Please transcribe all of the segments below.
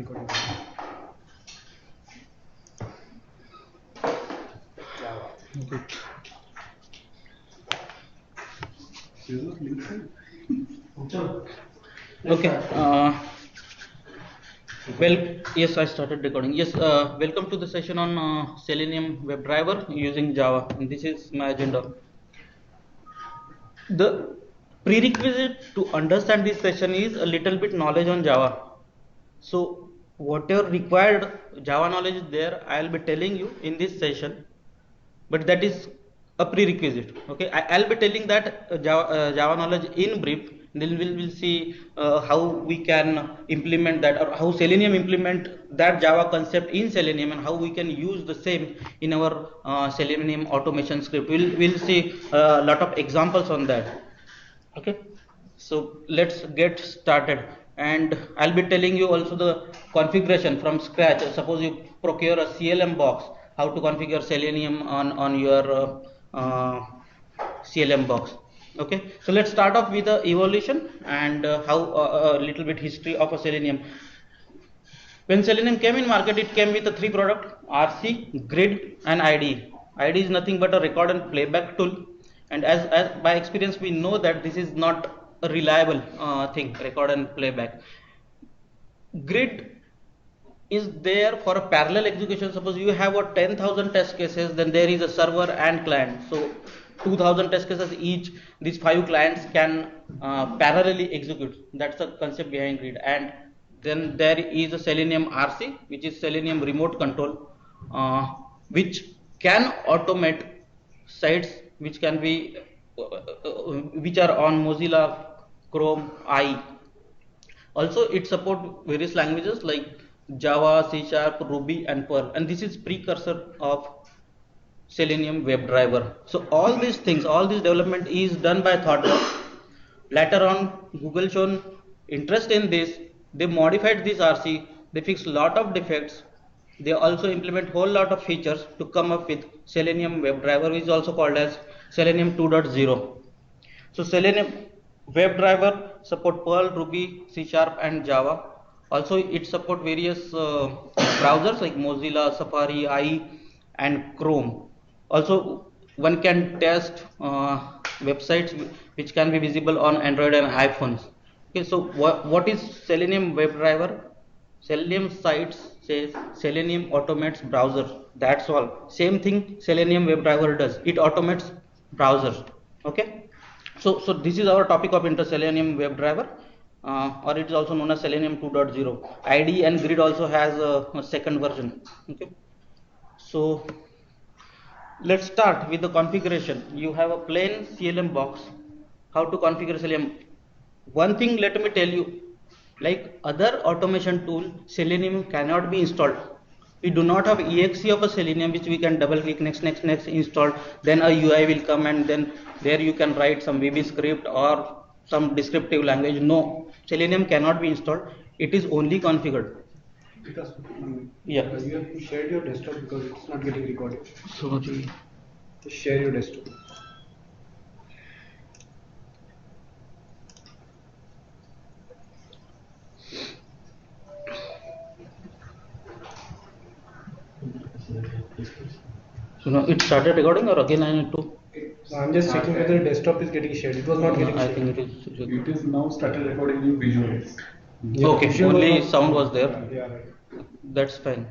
recording. Java. Okay. Well, yes, I started recording. Yes, welcome to the session on Selenium WebDriver using Java. And this is my agenda. The prerequisite to understand this session is a little bit knowledge on Java. So, whatever required Java knowledge is there, I will be telling you in this session. But that is a prerequisite. Okay, I'll be telling that Java knowledge in brief. Then we'll see how we can implement that, or how Selenium implement that Java concept in Selenium, and how we can use the same in our Selenium automation script. We'll see a lot of examples on that. Okay, so let's get started, and I'll be telling you also the configuration from scratch. Suppose you procure a CLM box, how to configure Selenium on your CLM box. Okay, so let's start off with the evolution and how a little bit history of a Selenium. When Selenium came in market, it came with a three product: RC, Grid, and IDE. IDE is nothing but a record and playback tool, and as by experience we know that this is not a reliable thing, record and playback. Grid is there for a parallel execution. Suppose you have a 10,000 test cases, then there is a server and client, so 2,000 test cases each. These 5 clients can parallelly execute. That's the concept behind Grid. And then there is a Selenium RC, which is Selenium remote control, which can automate sites which can be which are on Mozilla, Chrome, IE. Also, it supports various languages like Java, C Sharp, Ruby, and Perl, and this is precursor of Selenium WebDriver. So all these things, all this development is done by ThoughtWorks. Later on, Google shown interest in this. They modified this RC. They fixed lot of defects. They also implement whole lot of features to come up with Selenium WebDriver, which is also called as Selenium 2.0. So Selenium WebDriver support Perl, Ruby, C Sharp, and Java. Also, it support various browsers like Mozilla, Safari, IE, and Chrome. Also, one can test websites which can be visible on Android and iPhones. Okay, so what is Selenium WebDriver? Selenium sites says Selenium automates browsers. That's all. Same thing Selenium WebDriver does. It automates browsers. Okay. So this is our topic of interest, Selenium WebDriver, or it is also known as Selenium 2.0. IDE and Grid also has a second version. Okay. So let's start with the configuration. You have a plain CLM box. How to configure Selenium? One thing, let me tell you, like other automation tool, Selenium cannot be installed. We do not have exe of a Selenium which we can double click next install, then a UI will come, and then there you can write some VB script or some descriptive language. No, Selenium cannot be installed. It is only configured. Because Yeah. you have shared your desktop because it's not getting recorded. Sorry. Just share your desktop. So now it started recording, or again I need to? So I'm just checking whether the desktop is getting shared. It was not getting I shared. think it is. It is now started recording in visuals. Yeah, Okay, visual only was not- sound was there. Yeah, right. That's fine.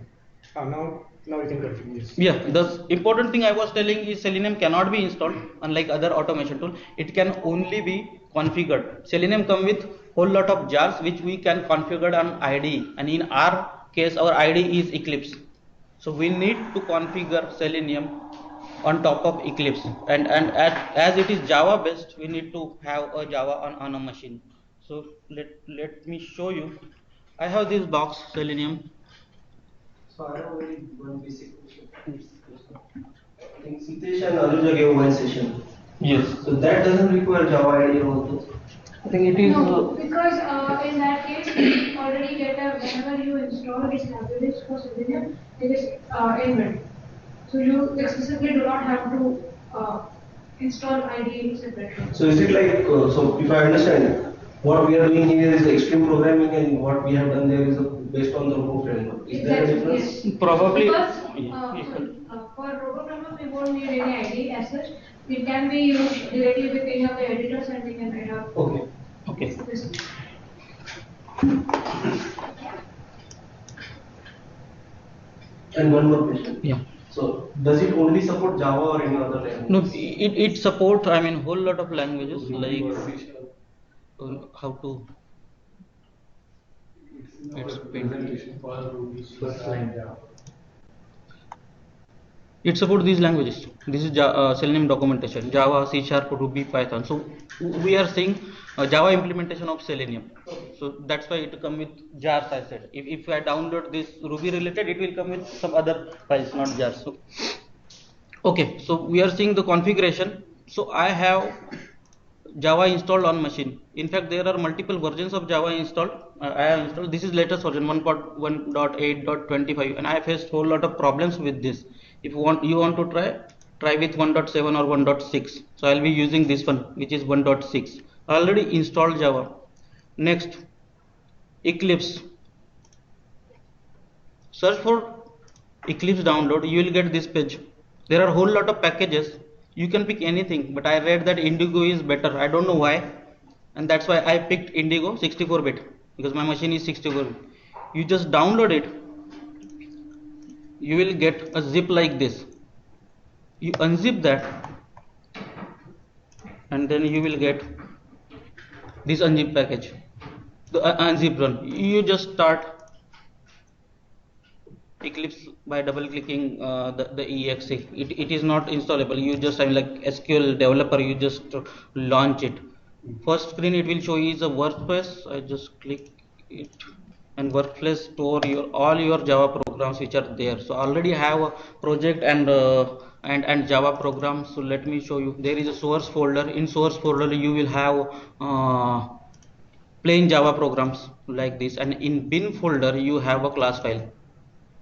Now we can continue. Yes. Yeah, the important thing I was telling is Selenium cannot be installed, unlike other automation tool. It can only be configured. Selenium come with whole lot of jars which we can configure on IDE, and in our case our IDE is Eclipse. So we need to configure Selenium on top of Eclipse, and as it is Java based, we need to have a Java on a machine. So let me show you. I have this box Selenium. So I have only one basic question. I think Sitesh and Anuja gave one session. Yes. So that doesn't require Java IDE also. I think it is. No, because in that case, you already get a, whenever you install these libraries for Selenium, it is inbuilt. So you explicitly do not have to install IDE separately. So is it like, so if I understand, what we are doing here is extreme programming, and what we have done there is a based on the Robo framework. Is there a Exactly, difference? yes. Probably. Because Yeah. for RoboFramework, we won't need any ID as such. It can be used directly with any of the editors and we can write out Okay. Okay. this. And one more question. Yeah. So, does it only support Java or any other language? No, it support, I mean, whole lot of languages like how to. It's presentation for Ruby, first line Java. It supports these languages. This is Selenium documentation, Java, C Sharp, Ruby, Python. So we are seeing Java implementation of Selenium. So that's why it come with jars. I said if I download this Ruby related, it will come with some other files, not jars. So okay, so we are seeing the configuration. So I have Java installed on machine. In fact, there are multiple versions of Java installed. I have installed. This is latest version 1.1.8.25, and I faced whole lot of problems with this. If you want to try with 1.7 or 1.6. So I'll be using this one, which is 1.6. I already installed Java. Next, Eclipse. Search for Eclipse download. You will get this page. There are a whole lot of packages. You can pick anything, but I read that Indigo is better. I don't know why, and that's why I picked Indigo 64-bit because my machine is 64-bit. You just download it. You will get a zip like this. You unzip that, and then you will get this unzip package, the unzip run. You just start Eclipse by double clicking the exe. It is not installable. You just have like SQL developer, you just launch it. First screen it will show you is a workspace. I just click it, and workplace store all your Java programs which are there. So already have a project and Java program. So let me show you. There is a source folder. In source folder you will have plain Java programs like this, and in bin folder you have a class file.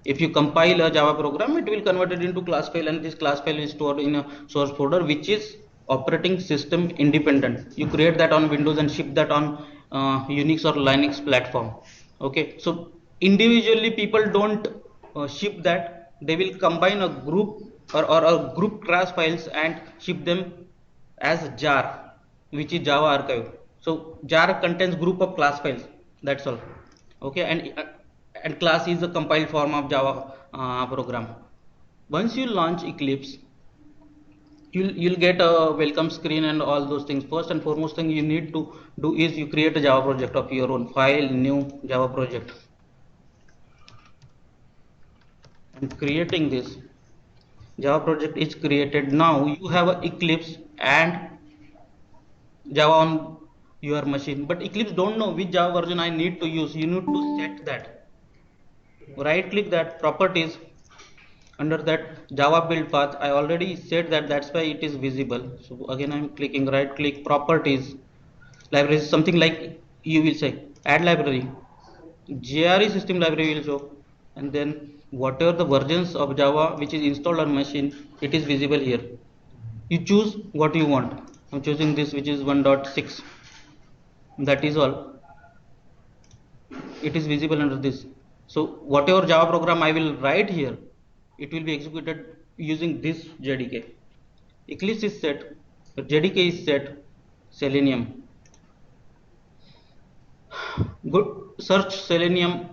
If you compile a Java program, it will convert it into class file, and this class file is stored in a source folder which is operating system independent. You create that on Windows and ship that on Unix or Linux platform. Okay, so individually people don't ship that. They will combine a group or a group class files and ship them as jar, which is Java archive. So jar contains group of class files. That's all. Okay, and class is a compiled form of Java program. Once you launch Eclipse, you'll get a welcome screen and all those things. First and foremost thing you need to do is you create a Java project of your own. File, new Java project. And creating this Java project is created. Now you have a Eclipse and Java on your machine, but Eclipse don't know which Java version I need to use. You need to set that. Right click that properties. Under that Java build path, I already said that, that's why it is visible. So again I'm clicking right click properties, libraries, something like you will say add library, JRE system library will show, and then whatever the versions of Java which is installed on machine, it is visible here. You choose what you want. I'm choosing this, which is 1.6. that is all. It is visible under this. So whatever Java program I will write here, it will be executed using this JDK. Eclipse is set, JDK is set, Selenium. Go search Selenium,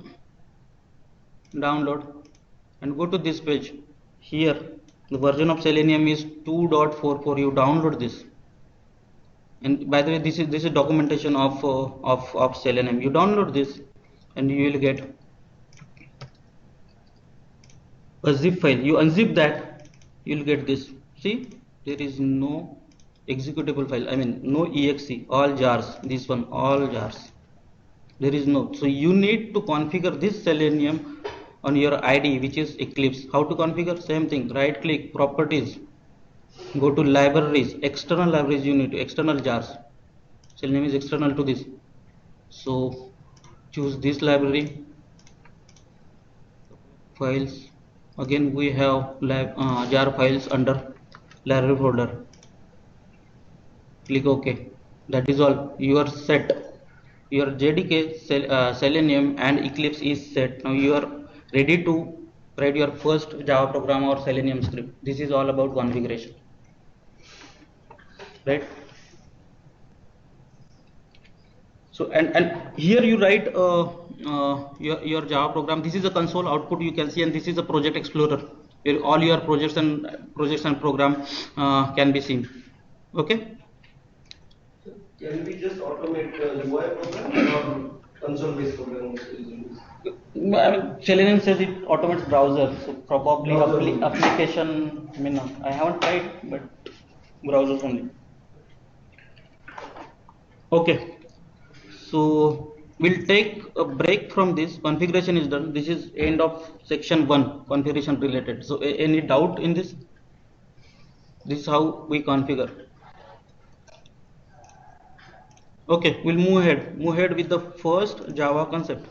download, and go to this page. Here the version of Selenium is 2.44. You download this. And by the way, this is documentation of Selenium. You download this, and you will get a zip file. You unzip that, you will get this. See, there is no executable file. I mean, no exe. All jars. This one, all jars. There is no. So you need to configure this Selenium on your IDE, which is Eclipse. How to configure? Same thing. Right click, properties. Go to libraries, external libraries. You need to external jars. Selenium is external to this. So choose this library. Files. Again we have jar files under library folder. Click OK. That is all. You are set. your JDK, Selenium and Eclipse is set. Now you are ready to write your first Java program or Selenium script. This is all about configuration, right? So and here you write your Java program. This is a console output you can see, and this is a project explorer. All your projects and program can be seen. Okay. Can we just automate UI program or console-based program? I mean, Selenium says it automates browser, so probably application. I mean, I haven't tried, but browsers only. Okay. So we'll take a break from this. Configuration is done. This is end of section 1, configuration related. So any doubt in this? This is how we configure. Okay, we'll move ahead. Move ahead with the first Java concept.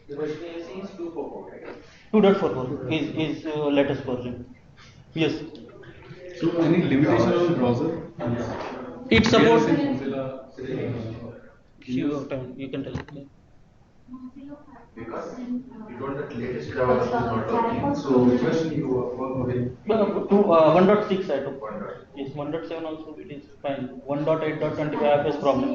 The version is 2.4, right? 2.44 is latest version. Yes. So any limitation on browser? It supports. Mozilla, You can tell. Because you don't have latest Java version is not working. So which version you work with? 1.6 I took. 1.6. Yes, 1.7 also it is fine. 1.8.25 has problem.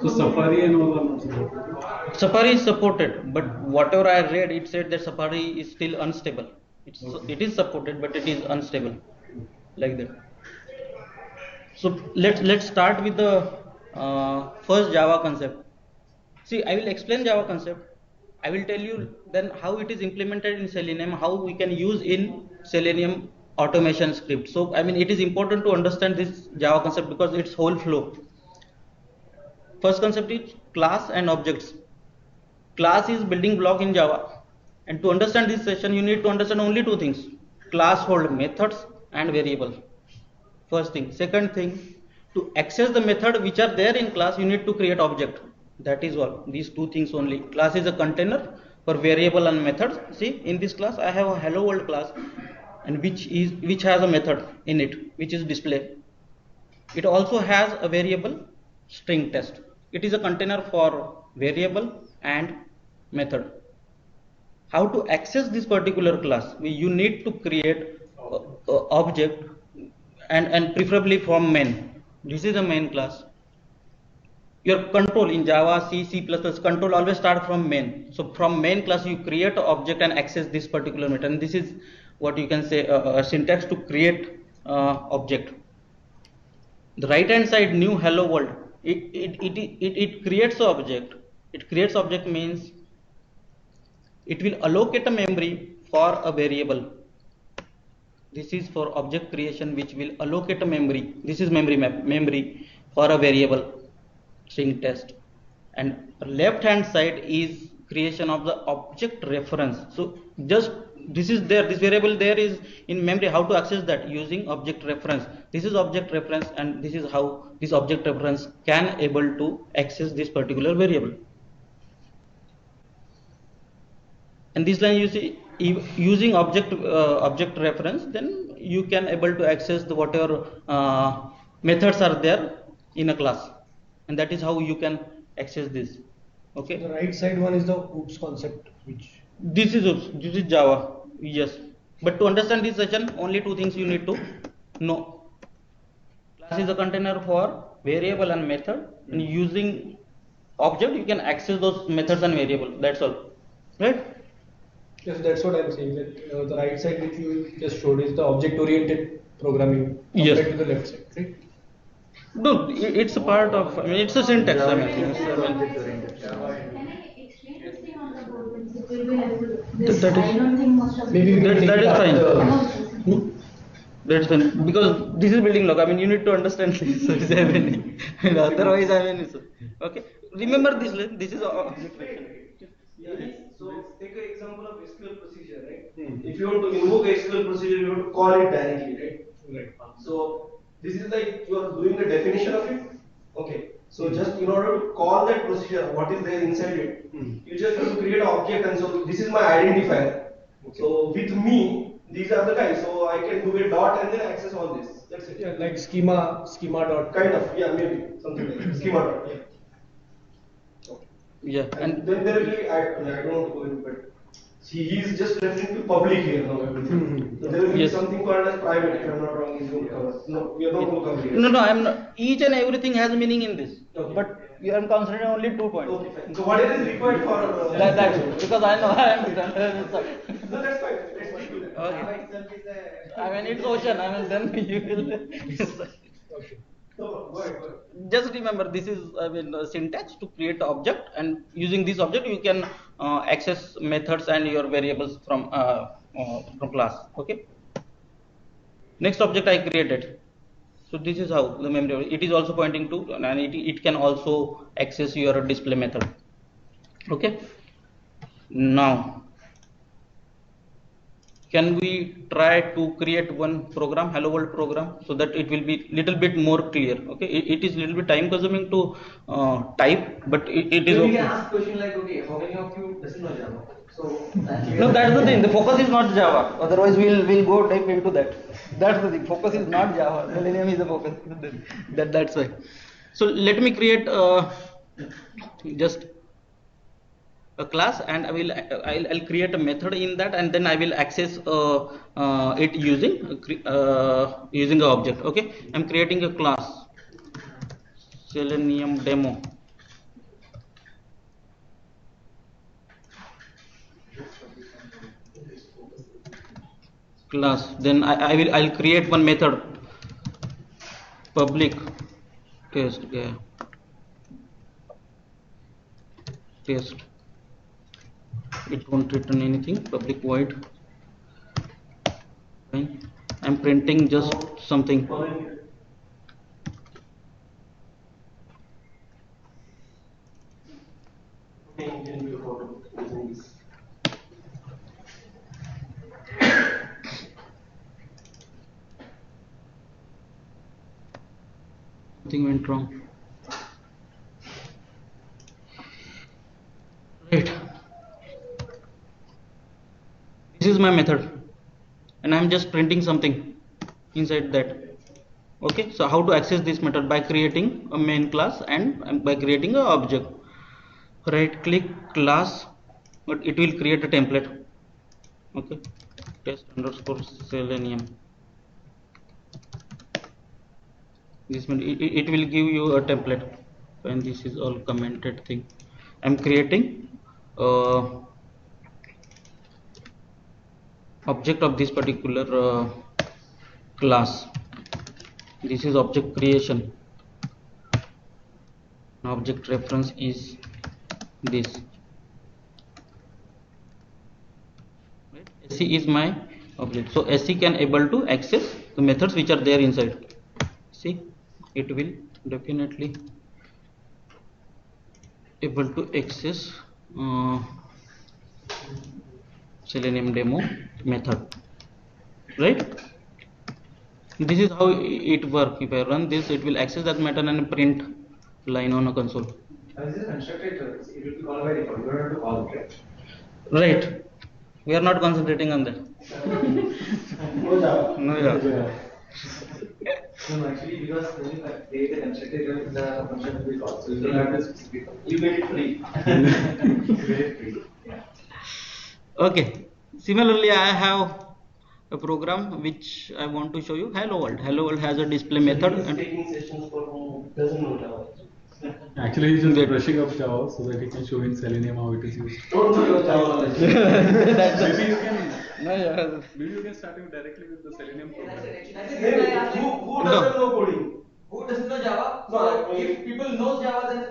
so Safari and all are not supported. Safari is supported, but whatever I read, it said that Safari is still unstable. It is supported, but it is unstable, like that. So let's start with the first Java concept. See, I will explain Java concept. I will tell you then how it is implemented in Selenium, how we can use in Selenium automation script. So I mean, it is important to understand this Java concept because its whole flow. First concept is class and objects. Class is building block in Java, and to understand this session you need to understand only two things: class hold methods and variable. First thing. Second thing, to access the method which are there in class, you need to create object. That is all. These two things only. Class is a container for variable and methods. See, in this class I have a hello world class, and which has a method in it, which is display. It also has a variable string test. It is a container for variable and method. How to access this particular class? You need to create a object and preferably from main. This is a main class. Your control in Java, C++, control always start from main. So from main class you create an object and access this particular method. And this is what you can say a syntax to create object. The right hand side, new hello world. It creates an object. It creates object means it will allocate a memory for a variable. This is for object creation, which will allocate a memory. This is memory for a variable string test. And left hand side is creation of the object reference. So just this is there, this variable there is in memory. How to access that? Using object reference. This is object reference, and this is how this object reference can able to access this particular variable. And this line you see, using object reference, then you can able to access the whatever methods are there in a class, and that is how you can access this. Okay. The right side one is the OOPS concept, which This is Java. Yes. But to understand this session, only two things you need to know. Class is a container for variable and method, and using object you can access those methods and variable. That's all. Right? yes, that's what I'm saying. That the right side which you just showed is the object-oriented programming Yes. compared to the left side, right? No, it's a part of. I mean, it's a syntax. I mean, Can I explain this thing on the board? It will be helpful. This, That is- I don't think most of Maybe we can That take is it fine. after That's fine, because this is building block. I mean, you need to understand this. So it's happening. Otherwise, I mean, so, okay. Remember this. This is object reference. So take an example of SQL procedure, right? If you want to invoke a SQL procedure, you have to call it directly, right? Right. So this is like you are doing the definition of it. Okay. So just in order to call that procedure, what is there inside it, you just have to create an object, and so this is my identifier. So with me, these are the guys. So I can do a dot and then access all this. That's it. Yeah, like schema dot. Kind of, yeah, maybe something like that. Schema dot, yeah. Yeah, And then there will be, I don't want to go in, but he is just referring to public here now. Everything. So there will be Yes. something called as private. If I'm not wrong, he's going to cover. No, we are not going to cover here. no, I'm not. Each and everything has meaning in this, Okay. but you are considering only 2 points. Okay, fine. So whatever is required for That's it. Because I know I am. No, that's fine. Let's do that. Okay. I mean, it's ocean. I mean, then you will. No, go ahead. Just remember, this is syntax to create an object, and using this object you can access methods and your variables from class. Okay. Next object I created. So this is how the memory. It is also pointing to, and it can also access your display method. Okay. Now, can we try to create one program, hello world program, so that it will be little bit more clear? Okay, it is little bit time consuming to type, but it is So we okay. can ask question like, okay, how many of you doesn't know Java? So No, that's the thing. The focus is not Java. Otherwise, we'll go deep into that. That's the thing. Focus is not Java. Selenium is the focus. That's why. So let me create just a class, and I'll create a method in that, and then I will access it using an object. Okay, I'm creating a class Selenium demo. Class. Then I'll create one method public test test. It won't return anything. Public void. Fine. I'm printing just something. Something went wrong. Right. This is my method, and I'm just printing something inside that. Okay, so how to access this method? By creating a main class and by creating an object. Right click class, but it will create a template. Okay, test underscore Selenium. This means it will give you a template, and this is all commented thing. I'm creating object of this particular class. This is object creation. Object reference is this. Right? SE is my object, so SE can able to access the methods which are there inside. See, it will definitely able to access Selenium demo method, right? This is how it works. If I run this, it will access that method and print line on a console. this is constructed, it will be called by default. You don't have to call it, right? Right. We are not concentrating on that. No Java. No, yeah. No, actually, because when you create a constructor, the function will be called. So you don't have to specify. You get it free. You get it free. Yeah. Okay. Similarly, I have a program which I want to show you. Hello world. Hello world has a display method. He's And taking sessions for who doesn't know Java. Actually, he's just brushing up Java so that he can show in Selenium how it is used. Don't know your Java knowledge. Maybe you can. no, yeah. Maybe you can start him directly with the Selenium program. Maybe. Who doesn't know coding? Who doesn't know Java? No, So if people know Java, then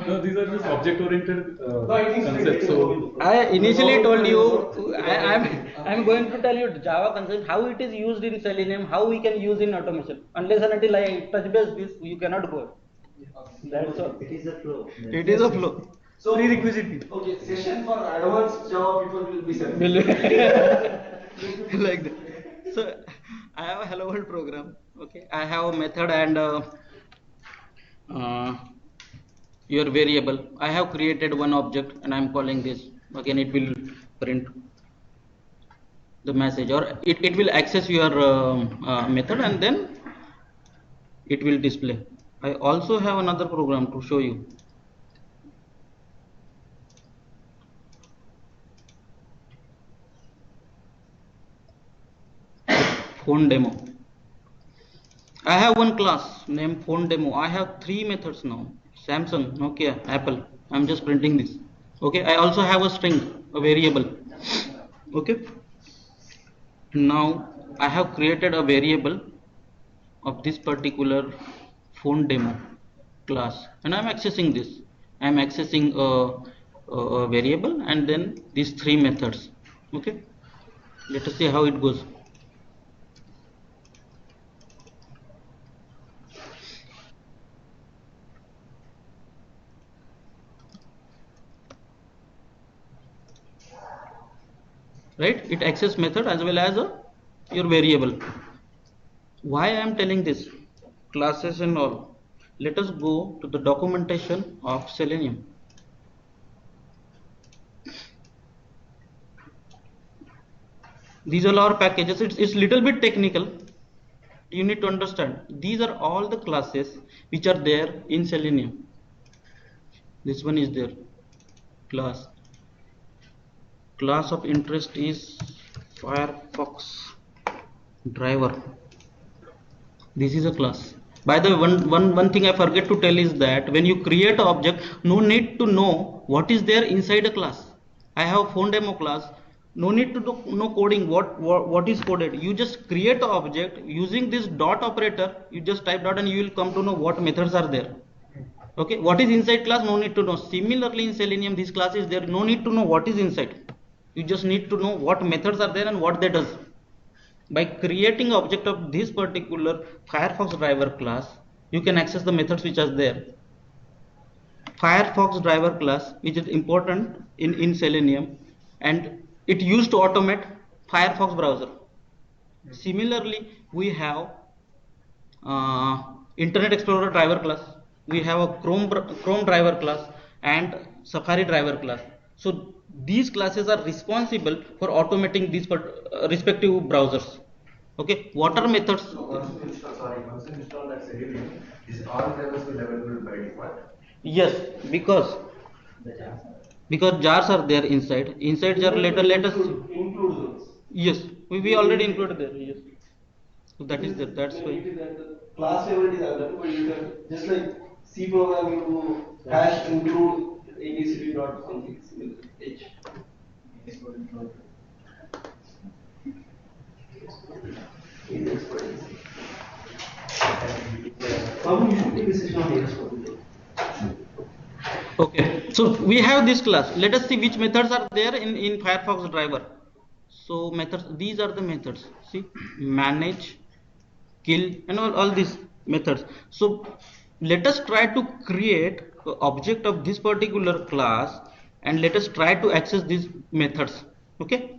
No, these are just object-oriented I think concepts. So I initially told you I'm going to tell you Java concept, how it is used in Selenium, how we can use in automation. Unless and until I touch base this, you cannot go. That's all. it is a flow. It is a flow. So Prerequisite. Okay, session for advanced Java people will be set. Like that. So I have a hello world program. Okay, I have a method and your variable. I have created one object and I am calling this. Again, it will print the message, or it will access your method and then it will display. I also have another program to show you. Phone demo. I have one class named phone demo. I have 3 methods now: Samsung, Nokia, Apple. I'm just printing this. Okay, I also have a string, a variable. Okay, now I have created a variable of this particular phone demo class, and I'm accessing this. I'm accessing a variable and then these 3 methods. Okay, let us see how it goes. Right, it access method as well as your variable. Why I am telling this, classes and all, let us go to the documentation of Selenium. These are our packages. It's little bit technical. You need to understand these are all the classes which are there in Selenium. This one is there, class of interest is Firefox driver. This is a class. By the way, one thing I forget to tell is that when you create an object, no need to know what is there inside a class. I have a phone demo class. No need to know coding, what is coded. You just create an object using this dot operator. You just type dot and you will come to know what methods are there. Okay, what is inside class, no need to know. Similarly in Selenium, this class is there, no need to know what is inside. You just need to know what methods are there and what they does. By creating object of this particular Firefox driver class, you can access the methods which are there. Firefox driver class, which is important in Selenium, and it used to automate Firefox browser. Similarly, we have Internet Explorer driver class, we have a Chrome driver class and Safari driver class. So these classes are responsible for automating these respective browsers. Okay, what are methods? So once you install that Selenium, is all drivers will available by default? Yes, because jars are there inside. Inside jar let us include those. yes, we already included there. Yes, so that is there. That's why. Class level is available, but you can just like C program, you do hash include abcd dot something similar h. Probably you should take a session on AS4. Okay, so we have this class. Let us see which methods are there in Firefox driver. So methods, these are the methods. See, manage, kill, and all these methods. So let us try to create an object of this particular class and let us try to access these methods. Okay,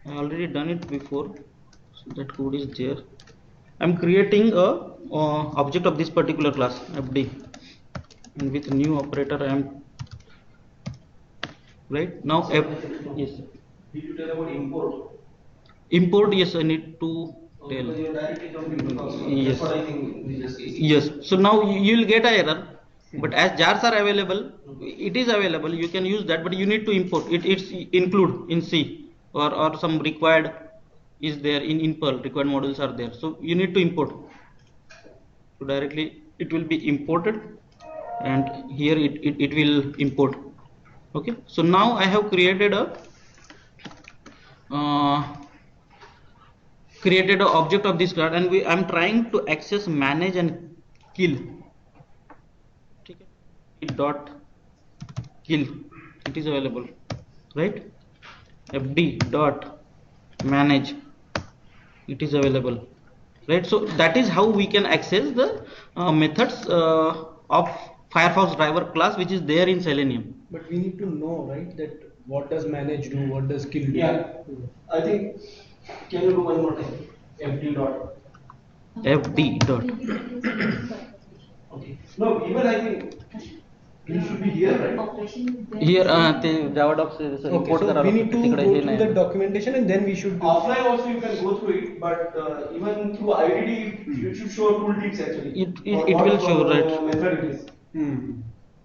I already done it before, so that code is there. I'm creating a object of this particular class fd, and with new operator I am right now. Yes, Did you tell about import? Import, yes, I need to tell. Because you're directly jumping to the console. Yes. That's what I think we just Yes, so now you will get an error, but as jars are available, it is available, you can use that, but you need to import it. It's include in C, or some required is there in Perl, required modules are there, so you need to import. So directly it will be imported, and here it will import. Okay, so now I have created a object of this class, and I'm trying to access, manage and kill. Dot kill, it is available, right? fd dot manage, it is available, right? So that is how we can access the methods of Firefox driver class, which is there in Selenium. But we need to know, right, that what does manage do, what does kill do. Yeah, I think, can you do one more time? fd dot. fd dot Okay. No, even I think You should be here, right? Operation is there. Here ते Java docs Okay, import so करावं we need लागतं, to तिकडे go हे through नाही. the documentation and then we should do. Offline also you can go through it, but even through IDD, you should show tooltips actually. It For will what, show, right. Method it is. Hmm.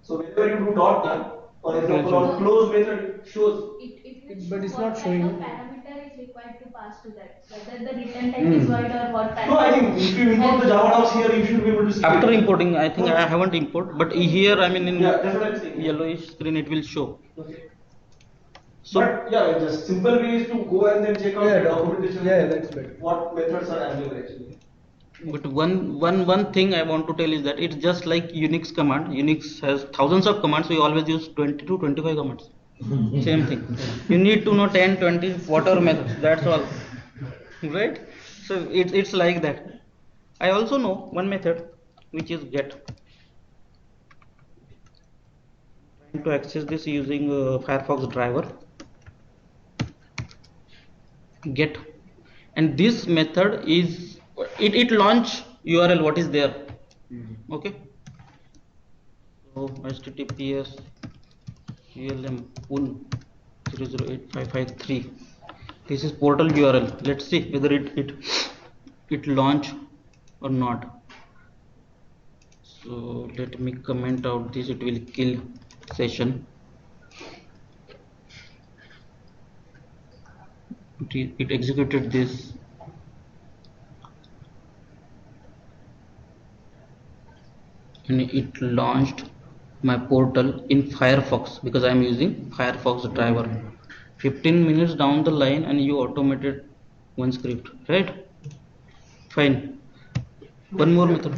So whenever you do dot done, for example, show. on close method it shows. It will But show it's what not kind showing. of parameter is required to pass to that. Whether the return type is void or what parameter. No, I think if you import the Java docs here, you should be able to see. After it. importing, I think I haven't import, but here I mean in Yeah, that's what I'm saying. yellowish screen it will show. Okay. So But yeah, the simple way is to go and then check out Yeah, the documentation. yeah, that's better. What methods are available actually. but one thing I want to tell is that it's just like Unix command. Unix has thousands of commands. We always use 20 to 25 commands. Same thing. You need to know 10, 20, whatever methods. That's all. Right? So it's like that. I also know one method which is get. Trying to access this using Firefox driver. Get, and this method is it launch URL what is there. Okay, so https ulm pool 0085553, this is portal URL. Let's see whether it launch or not. So let me comment out this. It will kill session. It executed this. And it launched my portal in Firefox because I am using Firefox driver. 15 minutes down the line and you automated one script, right? Fine. One more method.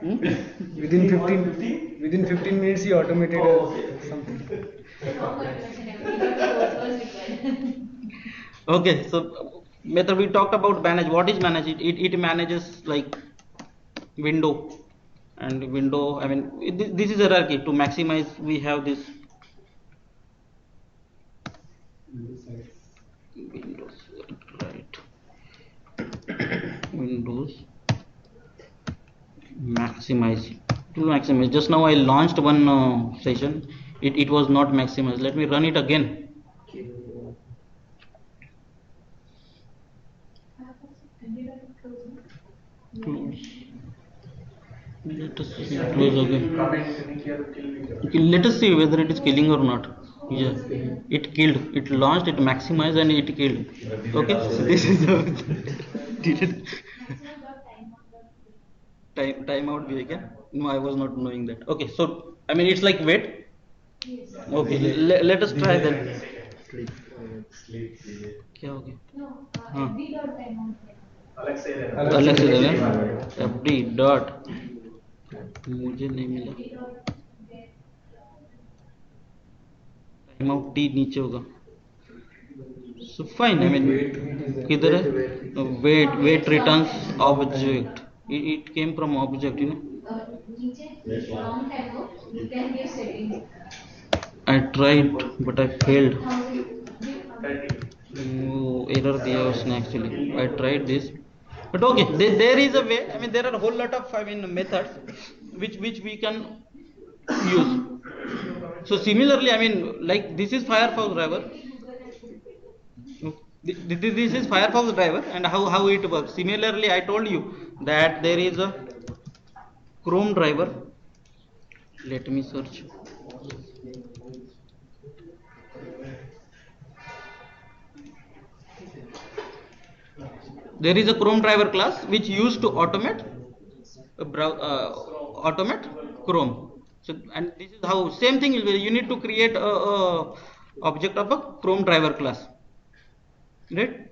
Within 15 minutes he automated something. Okay, so method we talked about manage. What is manage? It manages like window and window. I mean this is hierarchy. To maximize we have this Windows, right? Windows maximize. To maximize. Just now I launched one session. It was not maximized. Let me run it again. Close. Let us see. Close again. Okay, let us see whether it is killing or not. Yeah, it killed. It launched. It maximized and it killed. Okay, so this is how did it timeout be again? No, I was not knowing that. Okay, so I mean it's like wait. Okay, let us try that. क्या हो गया? हाँ. अलग से देना. FD dot. मुझे नहीं मिला. Timeout T नीचे होगा. So fine. I mean किधर है? Wait returns object. It came from object, you know. Long time ago, you can give settings. I tried, but I failed. Error दिया उसने actually. I tried this, but okay. There is a way. I mean, there are a whole lot of methods which we can use. So similarly, I mean, like this is Firefox driver. This is Firefox driver, and how it works. Similarly, I told you that there is a Chrome driver. Let me search. There is a Chrome driver class which used to automate Chrome. So, and this is how same thing will be. You need to create a object of a Chrome driver class, right?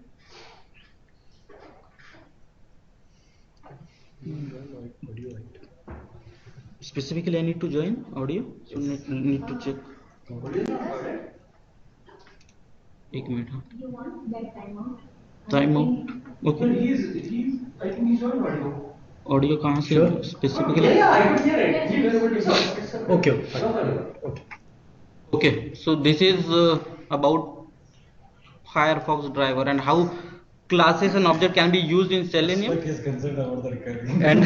Specifically, I need to join audio. So need to check. एक minute हाँ. You want that timeout? Timeout. Okay. I think he's joined audio. Audio कहाँ से? Sure. Specifically. Yeah, I could hear it. He was able to hear. Okay. No problem. Okay. Okay. So this is about Firefox driver and how classes and object can be used in Selenium. He's concerned about the recurring. And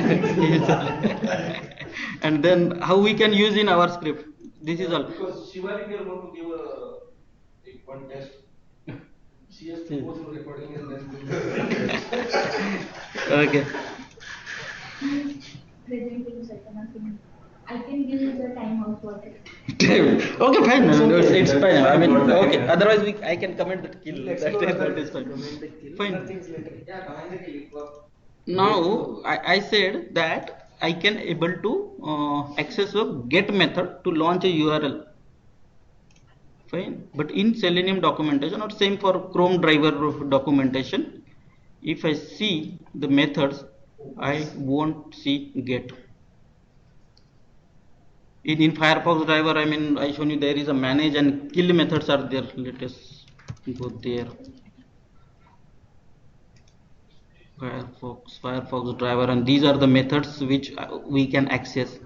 And then how we can use in our script. This is all. Because Shivani, we are going to give one test. She has to go through recording and then Okay. Presenting second, I can give you the timeout for it. Okay, fine. No, it's fine. I mean, okay. Otherwise, I can comment that kill. We'll That explore other is fine. Fine. Fine. Things later. Yeah, comment the kill. Now I said that I can able to access a get method to launch a URL. Fine. But in Selenium documentation, or same for Chrome driver documentation, if I see the methods, I won't see get. In Firefox driver, I mean, I shown you there is a manage and kill methods are there. Let us go there. Firefox driver, and these are the methods which we can access.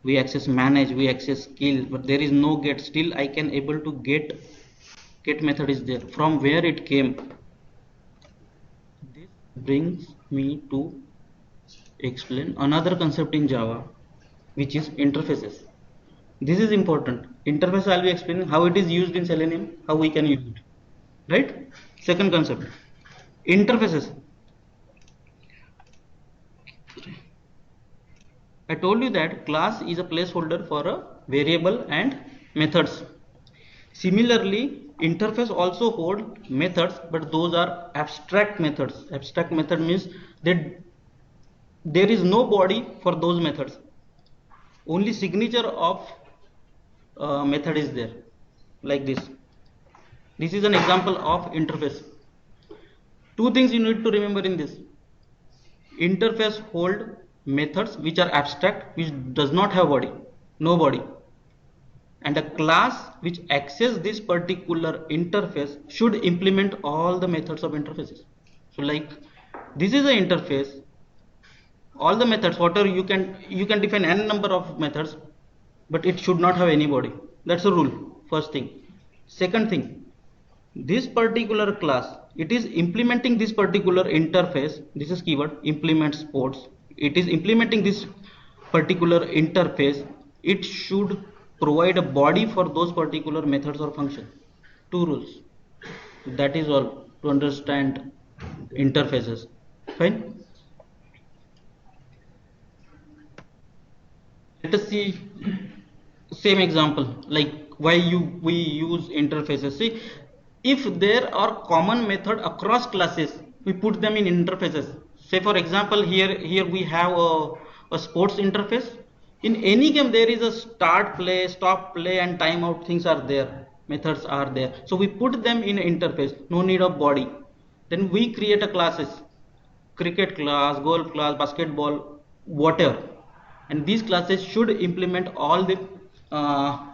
We access manage, we access kill, but there is no get. Still, I can able to get method is there. From where it came? This brings me to explain another concept in Java, which is interfaces. This is important. Interface I'll be explaining how it is used in Selenium, how we can use it. Right? Second concept, interfaces. I told you that class is a placeholder for a variable and methods. Similarly, interface also hold methods, but those are abstract methods. Abstract method means that there is no body for those methods. Only signature of method is there, like this. This is an example of interface. Two things you need to remember in this. Interface hold methods which are abstract, which does not have body, no body, and a class which access this particular interface should implement all the methods of interfaces. So like this is an interface, all the methods, whatever you can define n number of methods, but it should not have any body. That's a rule. First thing. Second thing, this particular class, it is implementing this particular interface. This is keyword implement sports. It is implementing this particular interface. It should provide a body for those particular methods or functions. Two rules. That is all to understand interfaces. Fine. Let us see same example, like why we use interfaces. See, if there are common method across classes, we put them in interfaces. Say for example, here we have a sports interface. In any game there is a start play, stop play, and timeout things are there, methods are there. So we put them in interface, no need of body. Then we create a classes, cricket class, golf class, basketball, whatever. And these classes should implement all the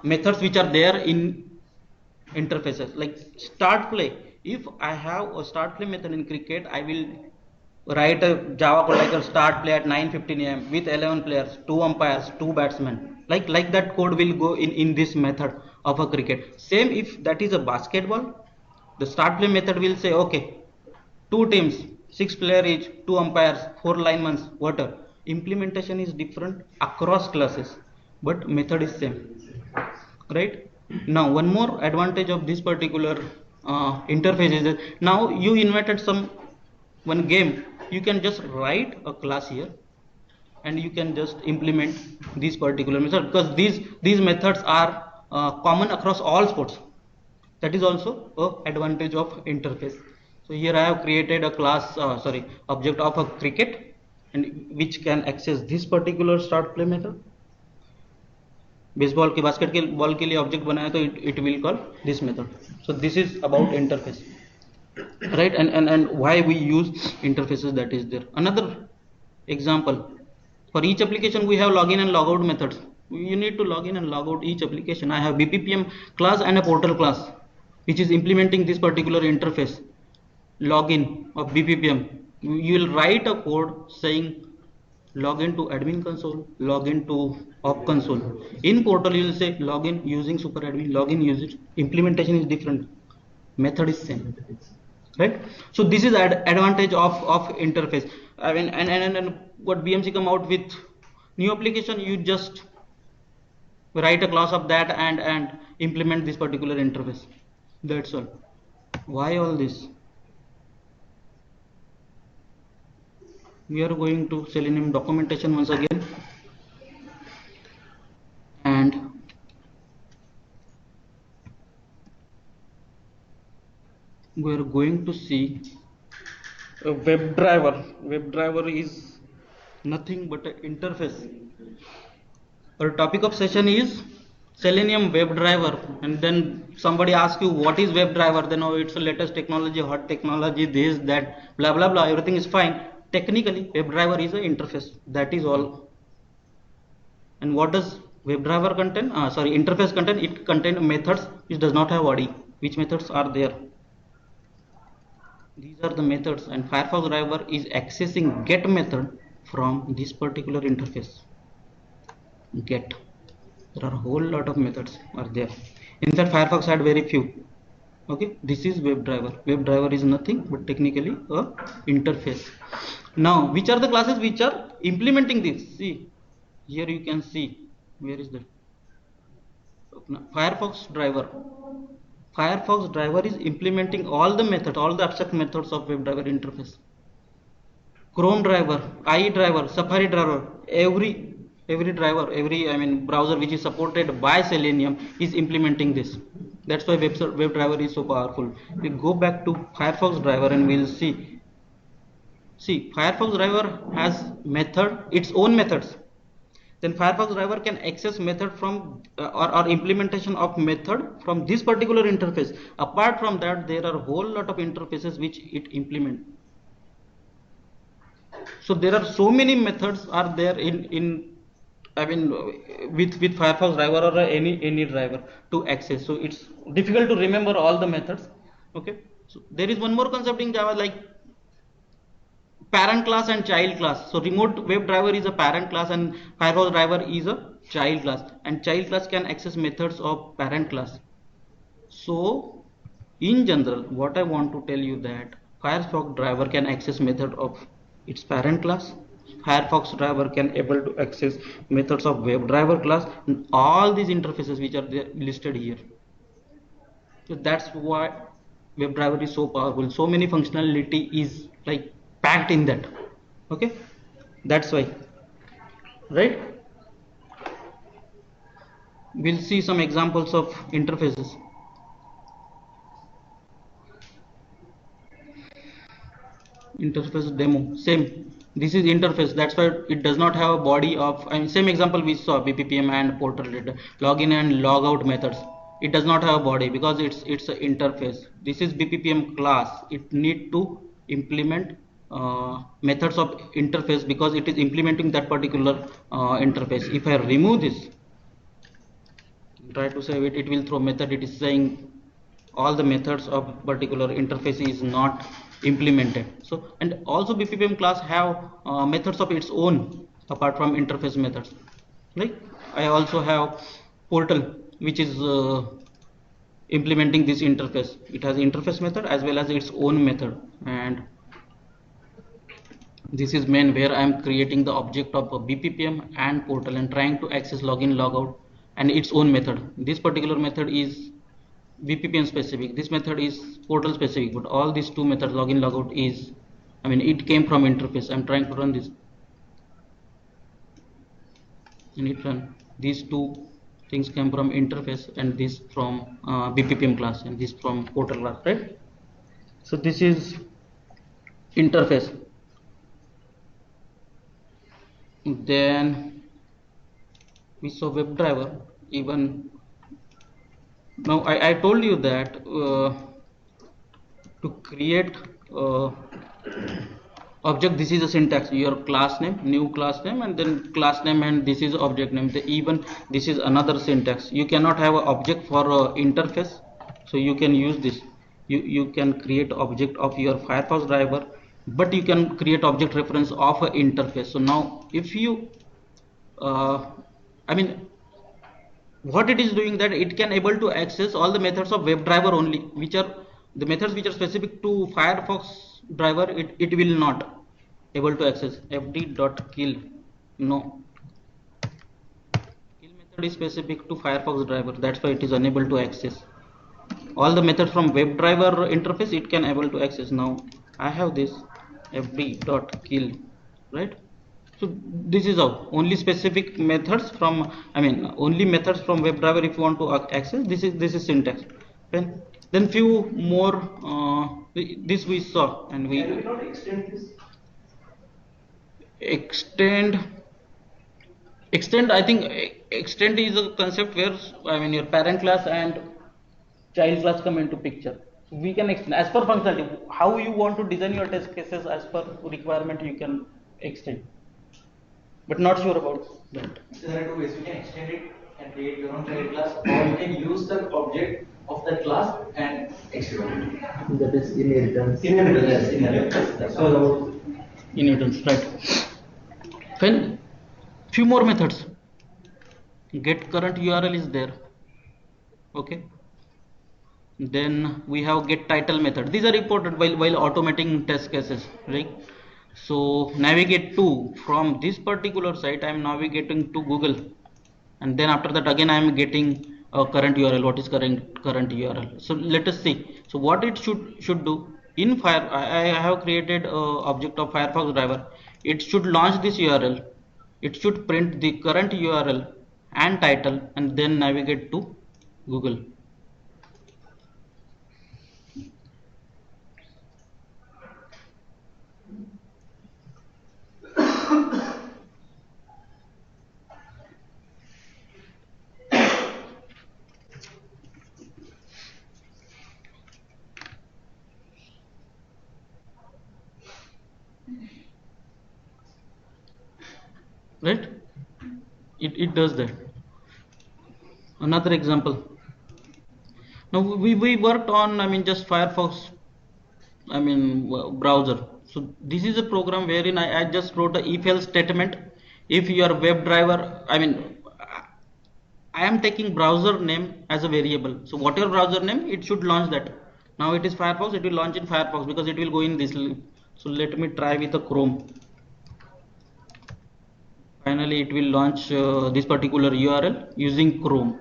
methods which are there in interfaces. Like start play, if I have a start play method in cricket, I will write a Java code like a start play at 9:15 AM with 11 players, 2 umpires, 2 batsmen. Like that code will go in this method of a cricket. Same if that is a basketball, the start play method will say okay, 2 teams, 6 players each, 2 umpires, 4 linemen, whatever. Implementation is different across classes, but method is same. Right? Now one more advantage of this particular interface is that now you invited one game, you can just write a class here and you can just implement this particular method, because these methods are common across all sports. That is also an advantage of interface. So here I have created a class object of a cricket, and which can access this particular start play method. Baseball के basketball के लिए object बनाया तो it will call this method. So this is about interface, right? And why we use interfaces, that is there. Another example, for each application we have login and logout methods. You need to log in and log out each application. I have BPPM class and a portal class which is implementing this particular interface. Login of BPPM, you will write a code saying login to admin console, login to op console. In portal you will say login using super admin, login using. Implementation is different, method is same, right? So this is advantage of interface. I mean, and what BMC come out with new application, you just write a class of that and implement this particular interface. That's all. Why all this? We are going to Selenium documentation once again, and we are going to see a WebDriver. WebDriver is nothing but an interface. Our topic of session is Selenium WebDriver, and then somebody asks you what is WebDriver, then oh, it's the latest technology, hot technology, this, that, blah blah blah, everything is fine. Technically, WebDriver is an interface. That is all. And what does WebDriver contain? Interface contain? It contains methods which does not have body. Which methods are there? These are the methods, and Firefox driver is accessing get method from this particular interface. Get. There are a whole lot of methods are there. In fact, Firefox had very few. Okay, this is WebDriver. WebDriver is nothing but technically a interface. Now, which are the classes which are implementing this? See, here you can see. Where is that? Firefox driver. Firefox driver is implementing all the methods, all the abstract methods of WebDriver interface. Chrome driver, IE driver, Safari driver, every driver, browser which is supported by Selenium is implementing this. That's why WebDriver is so powerful. We go back to Firefox driver and we'll see. See, Firefox driver has its own methods. Then Firefox driver can access method from or implementation of method from this particular interface. Apart from that, there are a whole lot of interfaces which it implement. So there are so many methods are there with Firefox driver or any driver to access. So it's difficult to remember all the methods. Okay. So there is one more concept in Java like parent class and child class. So remote WebDriver is a parent class and Firefox driver is a child class, and child class can access methods of parent class. So in general, what I want to tell you that Firefox driver can access method of its parent class. Firefox driver can able to access methods of WebDriver class, and all these interfaces which are there listed here. So that's why WebDriver is so powerful. So many functionality is like packed in that. Okay, that's why, right? We'll see some examples of interfaces. Interface demo, same. This is interface, that's why it does not have a body of, same example we saw BPPM and portal data, login and logout methods. It does not have a body because it's an interface. This is BPPM class. It need to implement methods of interface because it is implementing that particular interface. If I remove this, try to save it, it will throw method. It is saying all the methods of particular interface is not implemented. So, and also BPPM class have methods of its own apart from interface methods. Right? I also have portal which is implementing this interface. It has interface method as well as its own method, and this is main where I am creating the object of a BPPM and portal and trying to access login logout and its own method. This particular method is BPPM specific, this method is portal specific, but all these two methods login logout is, it came from interface. I'm trying to run this and it run. These two things came from interface and this from BPPM class and this from portal class, right? So this is interface. Then we saw WebDriver. Even now I told you that to create object, this is a syntax, your class name, new class name, and then class name, and this is object name. Even this is another syntax. You cannot have an object for interface, so you can use this. You can create object of your Firefox driver, but you can create object reference of an interface. So now if you what it is doing, that it can able to access all the methods of WebDriver only, which are the methods which are specific to Firefox driver. It will not able to access. fd.kill, no, is specific to Firefox driver. That's why it is unable to access. All the methods from WebDriver interface it can able to access. Now I have this fd.kill, right? So this is how only specific methods from only methods from WebDriver if you want to access. This is syntax. Then few more this we saw, and we Can we not extend this? Extend. I think extend is a concept where your parent class and child class come into picture. We can extend as per functionality. How you want to design your test cases as per requirement, you can extend, but not sure about that. So there are two ways. You can extend it and create your own child class, or you can use the object of that class and extend it. That is inheritance. Yes, inheritance. That's all. Inheritance, right? Then few more methods. Get current URL is there. Okay. Then we have get title method. These are important while automating test cases, right? So navigate to from this particular site. I am navigating to Google, and then after that again I am getting a current URL. What is current URL? So let us see. So what it should do in I have created a object of Firefox driver. It should launch this URL. It should print the current URL and title, and then navigate to Google. Right? It does that. Another example. Now we worked on just Firefox browser. So this is a program wherein I just wrote a if else statement. If your web driver, I am taking browser name as a variable. So whatever browser name, it should launch that. Now it is Firefox, it will launch in Firefox because it will go in this. So let me try with a Chrome. Finally it will launch this particular URL using Chrome.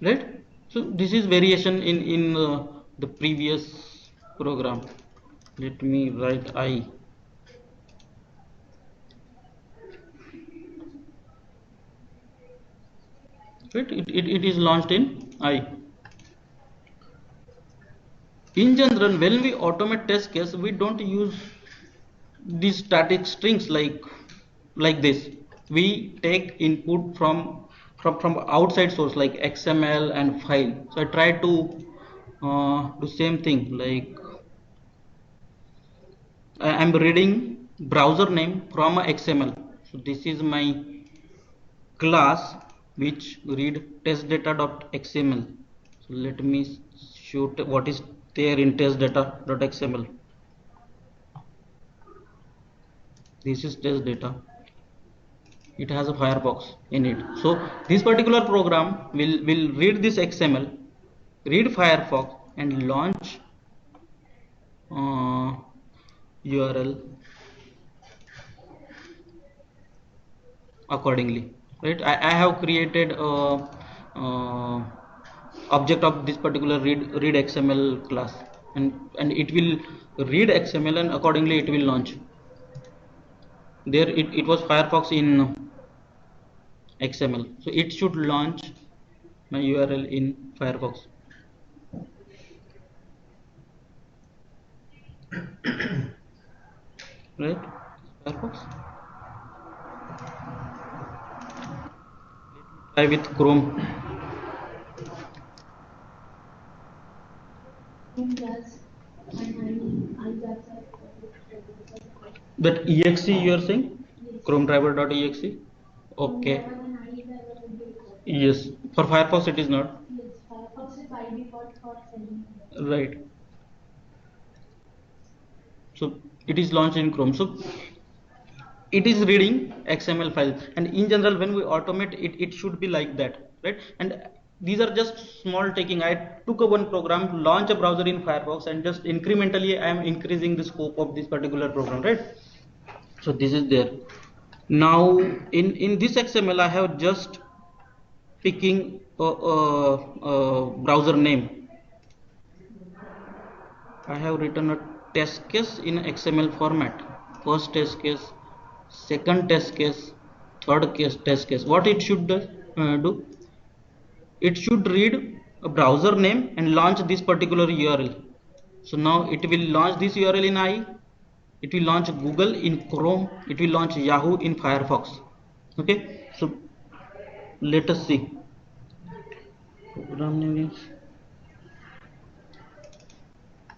Right? So this is variation in the previous program. Let me write I. Right? It is launched in I. In general, when we automate test case, we don't use these static strings like this. We take input from outside source like XML and file. So I try to do same thing, like I am reading browser name from a XML. So this is my class which read testdata.xml. So let me shoot what is there in testdata.xml. This is test data. It has a Firefox in it. So this particular program will read this XML, read Firefox, and launch URL accordingly. Right? I have created a object of this particular read XML class, and it will read XML and accordingly it will launch. There it was Firefox in XML, so it should launch my URL in Firefox. Right? Firefox. Try with Chrome. That exe you are saying? Chrome driver.exe? Okay. Yes. For Firefox it is not. Yes, Firefox is by default for Selenium. Right. So it is launched in Chrome. So it is reading XML files, and in general when we automate it should be like that, right? And these are just small taking. I took a one program, launch a browser in Firefox, and just incrementally I am increasing the scope of this particular program, right? So this is there. Now in this XML I have just picking browser name. I have written a test case in XML format. First test case, second test case, third case test case. What it should do? It should read a browser name and launch this particular URL. So now it will launch this URL in IE. It will launch Google in Chrome. It will launch Yahoo in Firefox. Okay. So let us see. Program name is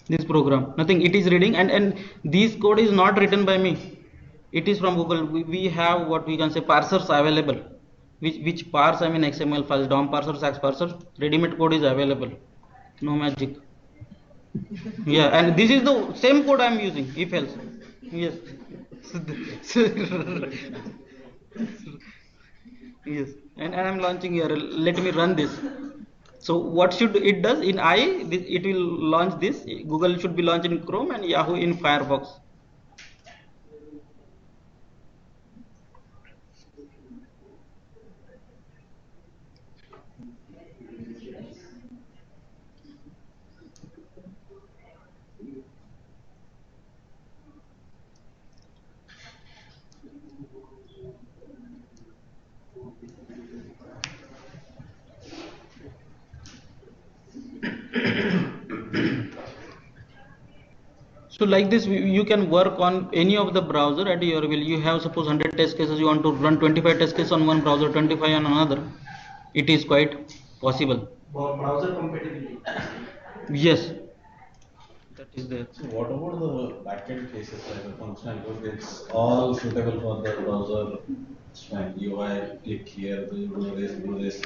this program. Nothing. It is reading, and this code is not written by me. It is from Google. We have what we can say parsers available, which parse XML files, DOM parser, Sax parser. Ready-made code is available. No magic. Yeah, and this is the same code I am using. If else, yes. Yes, and I am launching URL. Let me run this. So what should it does in IE? It will launch this. Google should be launched in Chrome and Yahoo in Firefox. So like this, you can work on any of the browser at your will. You have suppose 100 test cases, you want to run 25 test cases on one browser, 25 on another. It is quite possible. Browser compatibility. Yes, that is there. So what about the backend cases like the functional? It's all suitable for the browser. It's fine. UI, click here, do this.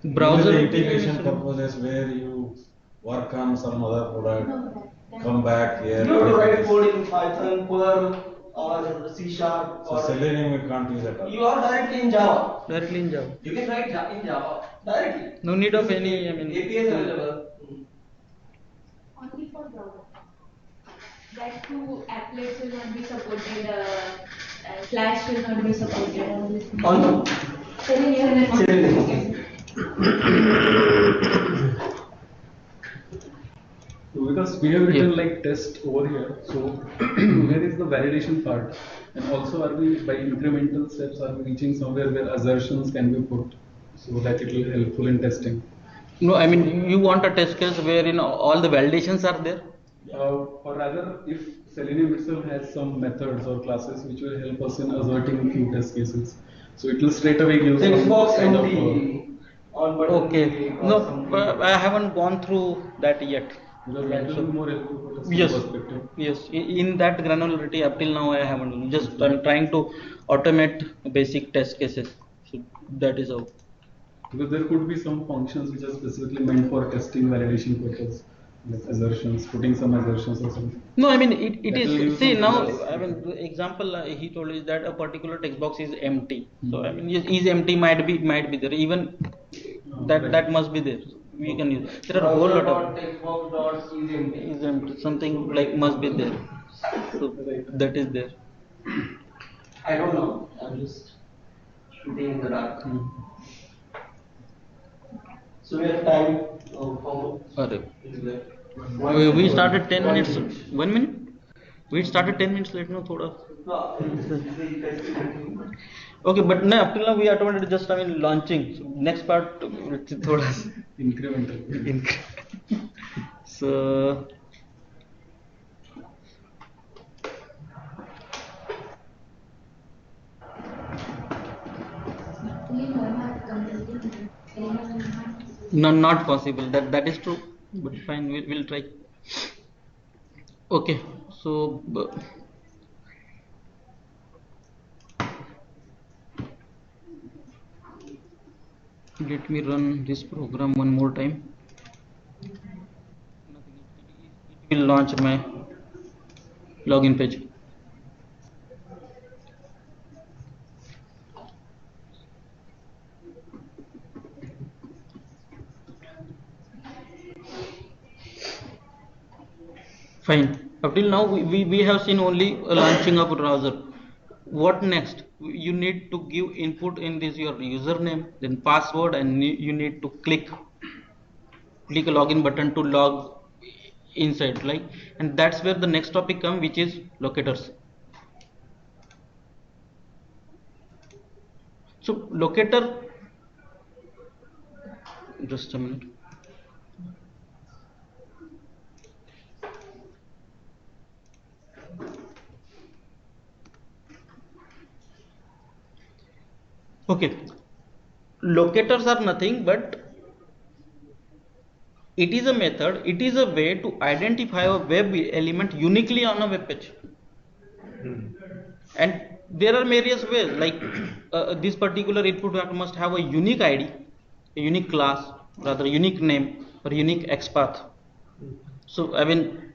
Browser Even the integration purposes where you work on some other product, come back here. You have to write code in Python, Perl, or C#. So Or Selenium we can't use at all. you are directly in Java. Directly in Java. You can write in Java directly. No need of any. APIs available. Only for browser. That too, applets will not be supported, Flash will not be supported. On Selenium. So because we have written like test over here, so where is the validation part? And also are we by incremental steps are we reaching somewhere where assertions can be put so that it will be helpful in testing? No, you want a test case wherein all the validations are there. Or rather, if Selenium itself has some methods or classes which will help us in asserting few test cases, so it will straight away give some Xbox kind of. on button. Okay. No, I haven't gone through that yet. Because that will be more helpful for testing Yes. perspective. Yes. In that granularity, up till now I haven't. Just I'm trying to automate basic test cases. So that is how. Because there could be some functions which are specifically meant for testing validation purpose, like assertions, putting some assertions or something. No, it That will is. use See something now, else. the example he told is that a particular text box is empty. So yes, is empty might be there. Even that must be there. We can use. There are a whole lot of is empty. Something like must be there. So that is there. I don't know. I'm just shooting in the dark. So we have time. Arre. We started 10 minutes. 1 minute? We started 10 minutes late. No, thoda. Okay, but no, up till now we automated just launching. So next part, thoda Incremental. So no, not possible. That is true. But fine, we'll try. Okay, so let me run this program one more time. It will launch my login page. Fine. Up till now we have seen only launching of browser. what next? You need to give input in this your username, then password, and you need to click a login button to log inside, like, and that's where the next topic come, which is locators. So locator, just a minute. Okay, locators are nothing but it is a method, it is a way to identify a web element uniquely on a web page. And there are various ways, like this particular input must have a unique ID, a unique class, rather unique name or unique XPath. So I mean,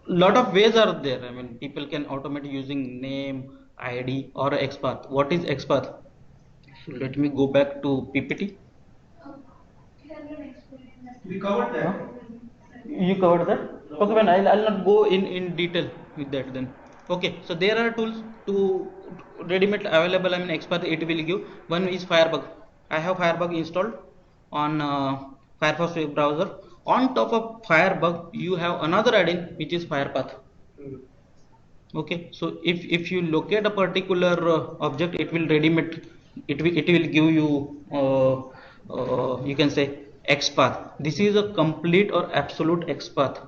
lot of ways are there. I mean, people can automate using name, ID or XPath. What is XPath? So let me go back to PPT. Can you explain that? We covered that. You covered that? Okay, well, I'll not go in detail with that then. Okay, so there are tools to ready-made available. I mean, XPath it will give. One is Firebug. I have Firebug installed on Firefox web browser. On top of Firebug, you have another add-in which is Firepath. Okay, so if you locate a particular object, it will ready-made. It will give you you can say XPath. This is a complete or absolute XPath.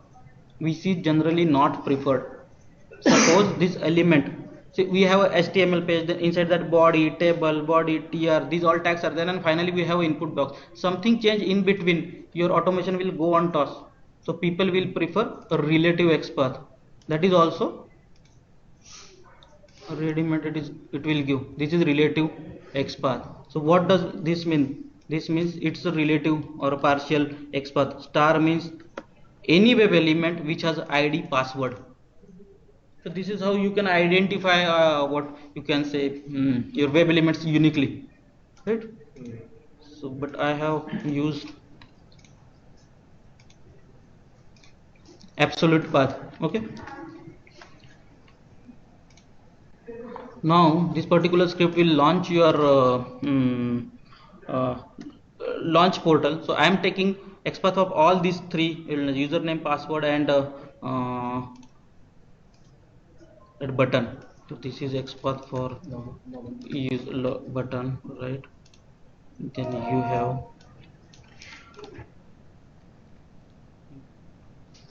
We see generally not preferred. Suppose this element, see we have a HTML page, then inside that body, table, body, tr, these all tags are there, and finally we have input box. Something change in between, your automation will go on toss. So people will prefer a relative XPath. That is also ready-made. It will give. This is relative XPath. So what does this mean? This means it's a relative or a partial XPath. Star means any web element which has ID password. So this is how you can identify what you can say your web elements uniquely, right? So but I have used absolute path. Okay, now this particular script will launch your uh, launch portal. So I am taking XPath of all these three: username, password, and that button. So this is XPath for use button, right? Then you have,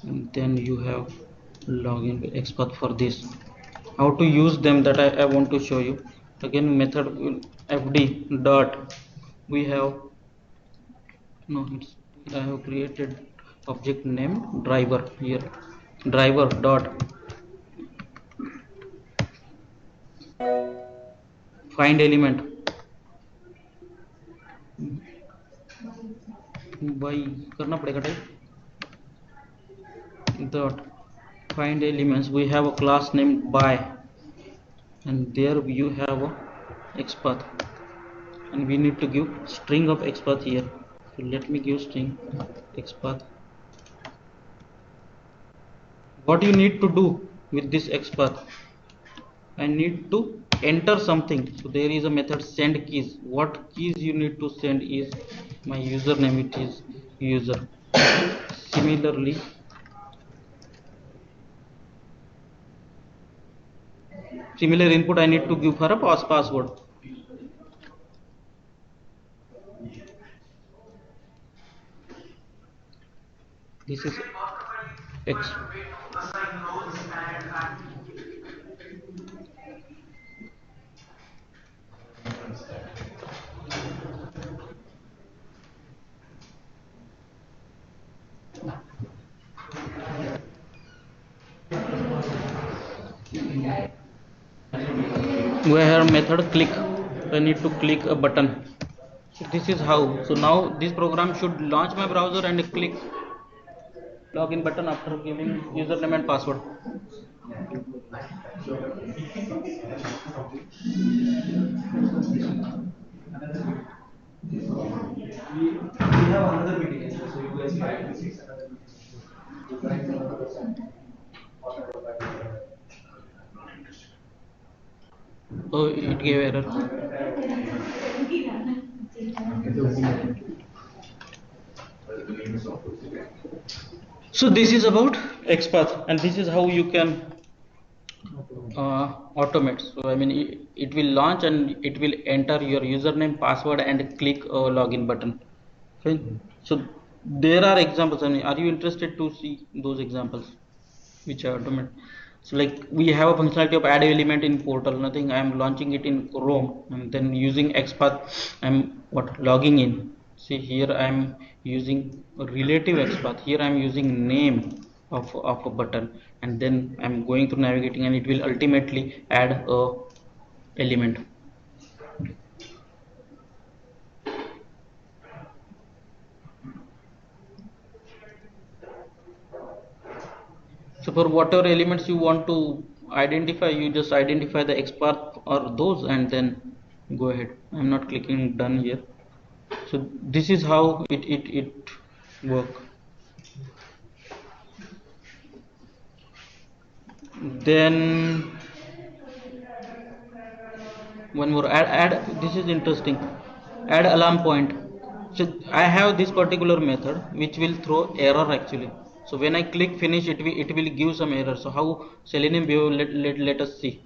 and then you have login with XPath for this. How to use them, that I want to show you. Again, method fd dot, we have, no, it's, I have created object name driver here. Driver dot find element by करना पड़ेगा type dot find elements. We have a class named by, and there you have a XPath, and we need to give string of XPath here. So let me give string XPath. What you need to do with this XPath? I need to enter something. So there is a method send keys. What keys you need to send is my username. It is user. Similarly, similar input I need to give for a password. This is X. We have method click. I need to click a button. So this is how. So now this program should launch my browser and click login button after giving username and password. We have another meeting, so you guys try to fix another meeting. Oh, it gave error. So this is about XPath, and this is how you can automate. So I mean, it will launch and it will enter your username, password, and click login button. Fine. So there are examples. I mean, are you interested to see those examples which are automated? So like we have a functionality of add element in portal. Nothing. I am launching it in Chrome and then using XPath. I'm logging in. See here I am using a relative XPath. Here I am using name of a button, and then I'm going through navigating, and it will ultimately add a element. So for whatever elements you want to identify, you just identify the XPath or those and then go ahead. I'm not clicking done here. So this is how it work. Then one more add this is interesting. Add alarm point. So I have this particular method which will throw error actually. So when I click finish, it will give some error. So how Selenium behave? Let us see.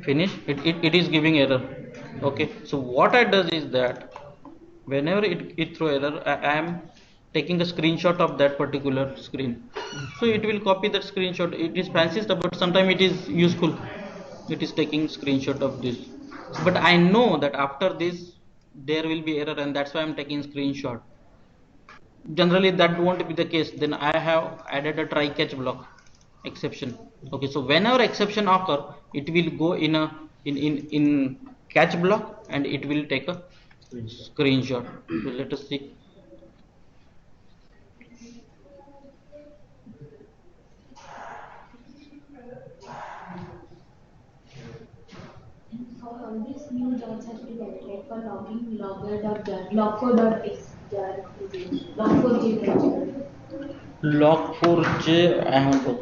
Finish. It is giving error. Okay. So what I does is that whenever it throw error, I am taking a screenshot of that particular screen. So it will copy that screenshot. It is fancy stuff, but sometimes it is useful. It is taking screenshot of this. But I know that after this there will be error, and that's why I'm taking screenshot. Generally that won't be the case. Then I have added a try catch block exception. Okay, so whenever exception occur, it will go in a in catch block and it will take a screenshot. So let us see. For all these new jobs have to be added, like for logging, logger.jar, log4.xjar, log4j. Log4j I haven't got,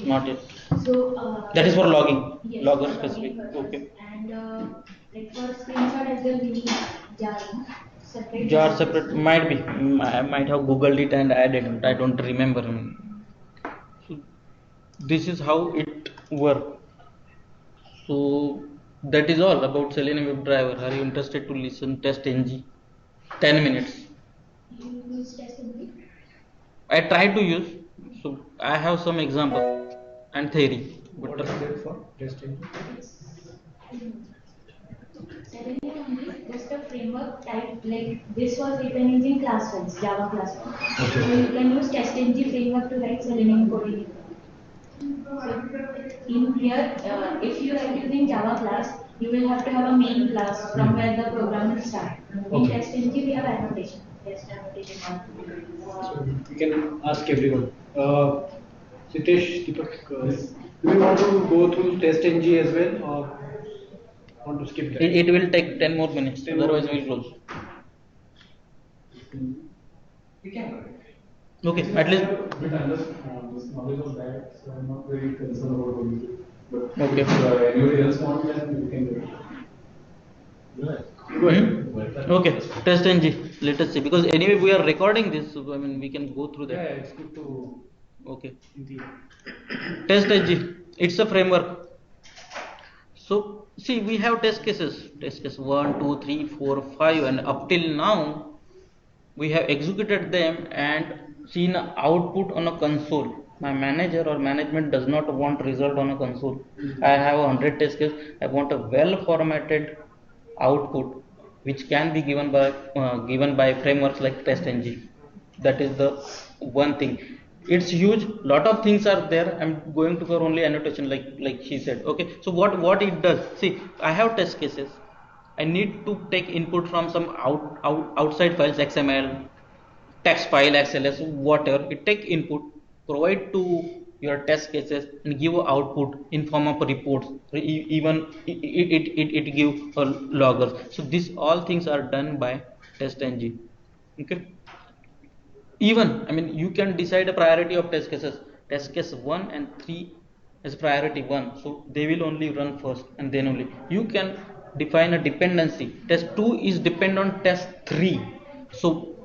not yet. So That is for logging, yes, logger for specific. logging purpose. Okay. And like for screenshot as well, we need jar, no? Separate. Jar separate might be. I might have googled it and added it. I don't remember. So this is how it works. So that is all about Selenium WebDriver. Are you interested to listen test ng? 10 minutes. You use TestNG? I try to use. So I have some example and theory. What is it for? Testing. Selenium is just a framework type, like this was written using class files, Java class files. Okay. So you can use TestNG framework to write Selenium coding. So in here, if you write using Java class, you will have to have a main class from where the program will start. In Okay. TestNG, we have annotation. Test annotation. So we can ask everyone. Sitesh, Deepak, do you want to go through TestNG as well, or want to skip that? It will take 10 more minutes. 10 more Otherwise we will minutes. close. We can go. Okay, at least. But this knowledge of that, so I'm not very concerned about going to. But Okay. if anybody else wants, then we can do it. Go ahead. Okay, test ng. Let us see, because anyway we are recording this, so I mean we can go through Yeah, that. it's good to Okay. include. Test ng. It's a framework. So see, we have test cases. Test case 1, 2, 3, 4, 5, and up till now we have executed them and seen output on a console. My manager or management does not want result on a console. I have 100 test cases. I want a well formatted output which can be given by frameworks like TestNG. That is the one thing. It's huge. Lot of things are there. I'm going to cover only annotation, like she said. Okay. So what it does? See, I have test cases. I need to take input from some outside files, XML, text file, XLS, whatever. It take input, provide to your test cases, and give output in form of reports. Even it give loggers. So these all things are done by TestNG. Okay. Even, I mean, you can decide a priority of test cases. Test case 1 and 3 is priority 1, so they will only run first, and then only you can define a dependency. Test 2 is depend on test 3, so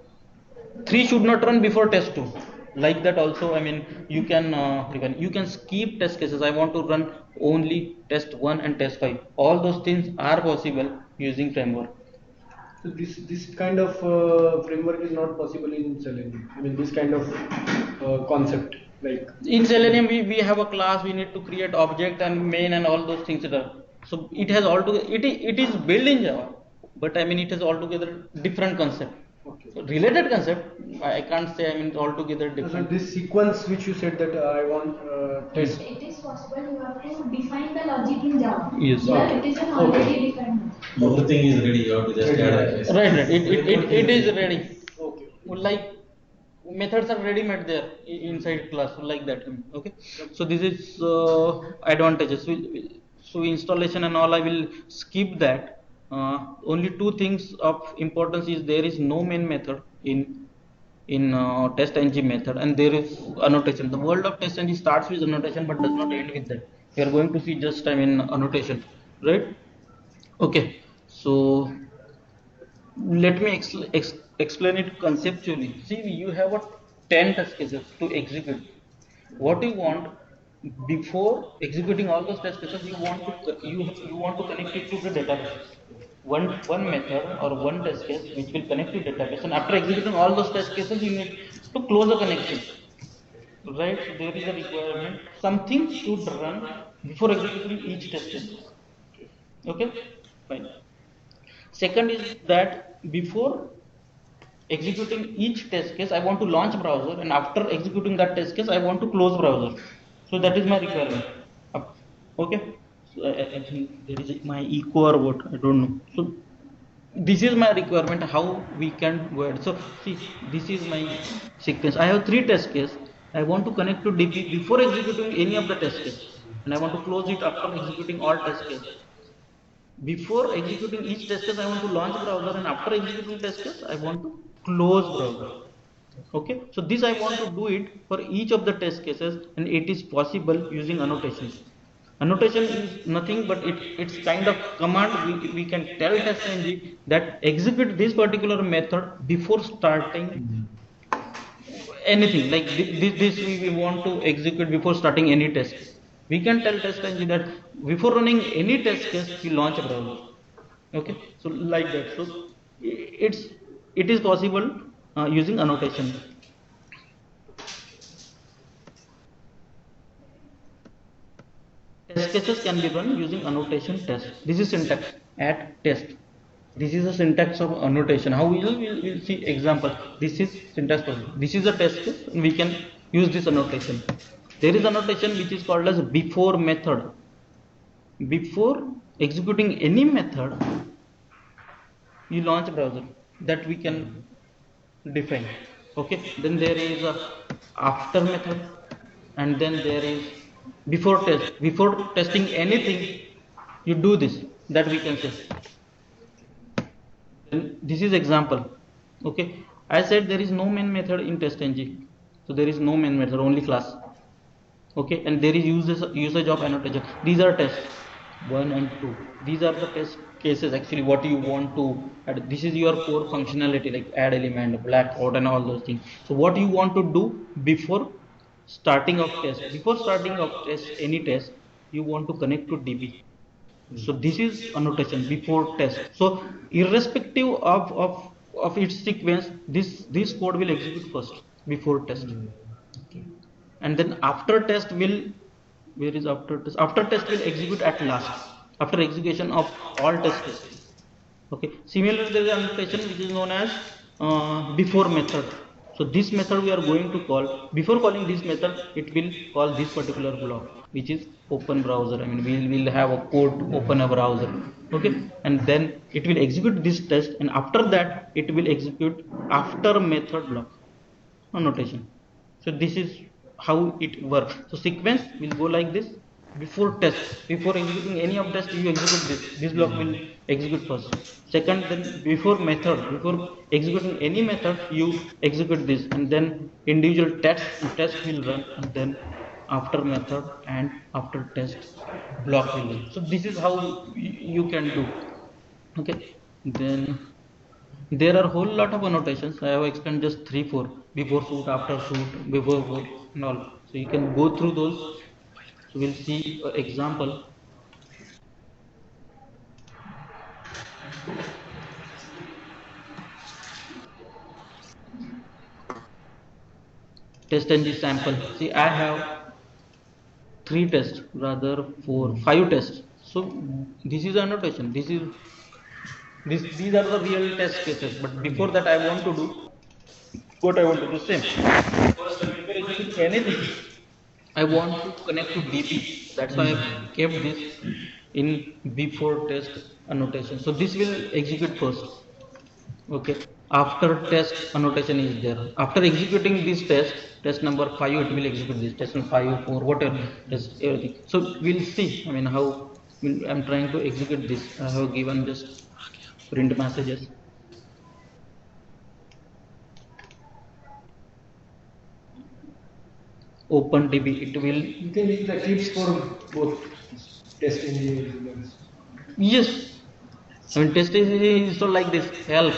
3 should not run before test 2. Like that also, I mean, you can skip test cases. I want to run only test 1 and test 5. All those things are possible using framework. So this kind of framework is not possible in Selenium. I mean, this kind of concept, like In Selenium, we have a class, we need to create object and main and all those things. So it has altogether, it is built in Java, but I mean, it is altogether different concept. okay. So related concept, I can't say, I mean, altogether So different. this sequence which you said that I want test. It is possible, you have to define the logic in Java. Yes. Here Okay. it is an already defined. Everything is ready, you have to just Ready. add a case. Right. It is ready. Okay. Like methods are ready made there inside class, like that. Okay. So this is advantages. So installation and all, I will skip that. Only two things of importance is there is no main method in TestNG method, and there is annotation. The world of TestNG starts with annotation but does not end with that. We are going to see just, I mean, annotation, right? Okay. So let me explain it conceptually. See, you have a 10 test cases to execute. What you want before executing all those test cases, you want to connect it to the database. One method or one test case which will connect to database, and after executing all those test cases, you need to close the connection. Right? So there is a requirement. Something should run before executing each test case. Okay? Fine. Second is that before executing each test case, I want to launch browser, and after executing that test case, I want to close browser. So that is my requirement. Okay. So I think there is my echo or what, I don't know. So this is my requirement, how we can go ahead. So see, this is my sequence. I have 3 test case. I want to connect to DB before executing any of the test case, and I want to close it after executing all test case. Before executing each test case, I want to launch browser, and after executing test case, I want to close browser. Okay, so this I want to do it for each of the test cases, and it is possible using annotation. Annotation is nothing but it's kind of command. We can tell TestNG that execute this particular method before starting anything. Like this we want to execute before starting any test. We can tell TestNG that before running any test case, we launch a browser. Okay, so like that. So it is possible using annotation. Test cases can be run using annotation test. This is syntax at test. This is the syntax of annotation. How we'll see example. This is syntax. This is a test case, and we can use this annotation. There is annotation which is called as before method. Before executing any method, you launch browser. That we can define. Okay. Then there is a after method, and then there is before test. Before testing anything, you do this. That we can say. Then this is example. Okay. I said there is no main method in TestNG. So there is no main method, only class. Okay, and there is usage of annotation. These are tests 1 and 2. These are the test cases. Actually, what you want to add. This is your core functionality, like add element, black out, and all those things. So what you want to do before starting of test? Before starting of test, any test, you want to connect to DB. So this is annotation before test. So irrespective of its sequence, this code will execute first before test. And then after test will, where is after test? After test will execute at last, after execution of all test cases. Okay. Similarly, there is annotation which is known as before method. So this method we are going to call. Before calling this method, it will call this particular block, which is open browser. I mean, we will have a code to open a browser. Okay, and then it will execute this test, and after that, it will execute after method block annotation. So this is how it works. So sequence will go like this. before test, before executing any of test, you execute this block will execute first. Second, then before method, before executing any method, you execute this, and then individual test will run, and then after method and after test block will run. So this is how you can do. Okay, then there are whole lot of annotations. I have explained just 3-4: before shoot, after shoot, before work, and all. So you can go through those. So we'll see example. Test ng sample. See, I have 3 tests, rather 4, 5 tests. So this is annotation. These are the real test cases. But before that, I want to do what I want to do. Same. First, before executing anything, I want to connect to DB. That's why I kept this in before test annotation. So this will execute first. Okay. After test annotation is there. After executing this test number 5, it will execute this test number 5, 4, whatever test, everything. So we'll see. I mean, how I'm trying to execute this. I have given just print messages. OpenDB, it will. You can use the clips for both test engine. Yes. I mean, test is installed like this. Help.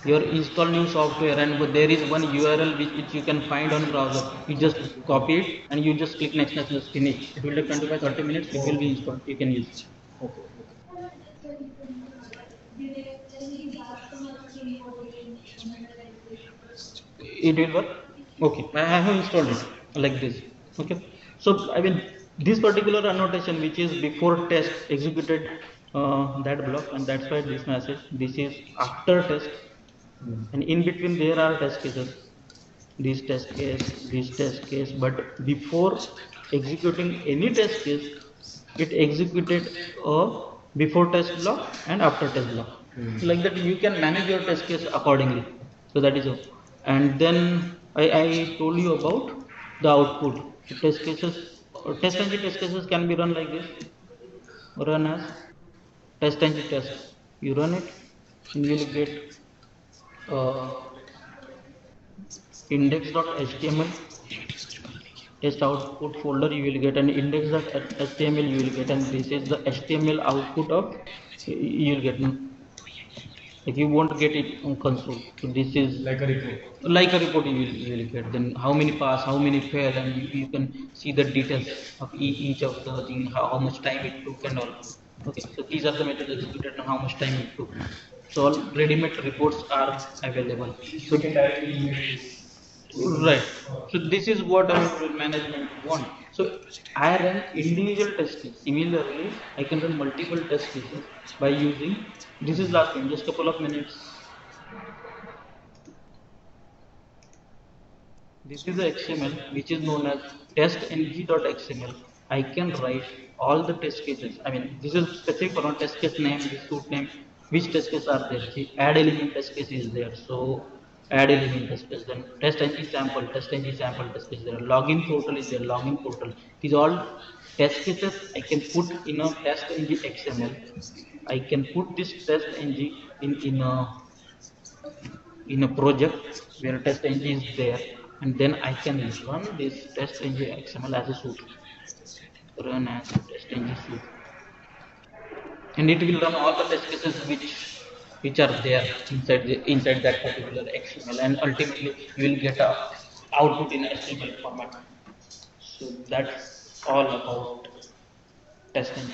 Your install new software, and there is one URL which you can find on browser. You just copy it and you just click next, just finish. It will take 25-30 minutes. It will be installed. You can use. Okay. It will work. Okay, I have installed it like this. Okay, so I mean, this particular annotation which is before test executed that block, and that's why this message. This is after test, and in between there are test cases. This test case, but before executing any test case, it executed a before test block and after test block. Like that, you can manage your test case accordingly. So that is all. And then I told you about the output. So test cases, or test engine test cases can be run like this. Run as test engine test. You run it, and you will get index.html test output folder. You will get an index.html. You will get, and this is the HTML output of you will get. Like you won't get it on console. So this is Like a report. Like a report you will get. Then how many pass, how many fail, and you can see the details of each of the thing, how much time it took and all. Okay, so these are the methods executed and how much time it took. So all ready-made reports are available. So you can directly use Right. So this is what our management want. So I run individual test cases. Similarly, I can run multiple test cases by using. This is last one, just couple of minutes. This is the XML which is known as testng.xml. I can write all the test cases. I mean, this is specific for test case name, this suit name, which test cases are there. See, add element test case is there. So add element test case, then test ng sample test case there. Login portal is there, login portal. These all test cases I can put in a test ng XML. I can put this test ng in a project where test ng is there, and then I can run this test ng XML as a suite. Run as test ng suite, and it will run all the test cases which are there inside that particular XML, and ultimately you will get a output in HTML format. So that's all about testing.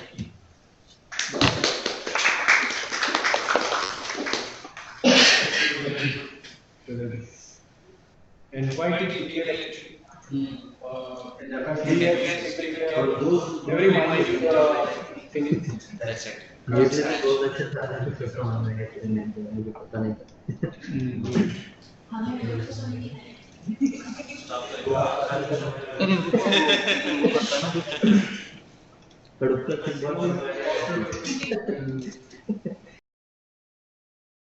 And why did you create actually? Every minute thing. That's it. अरे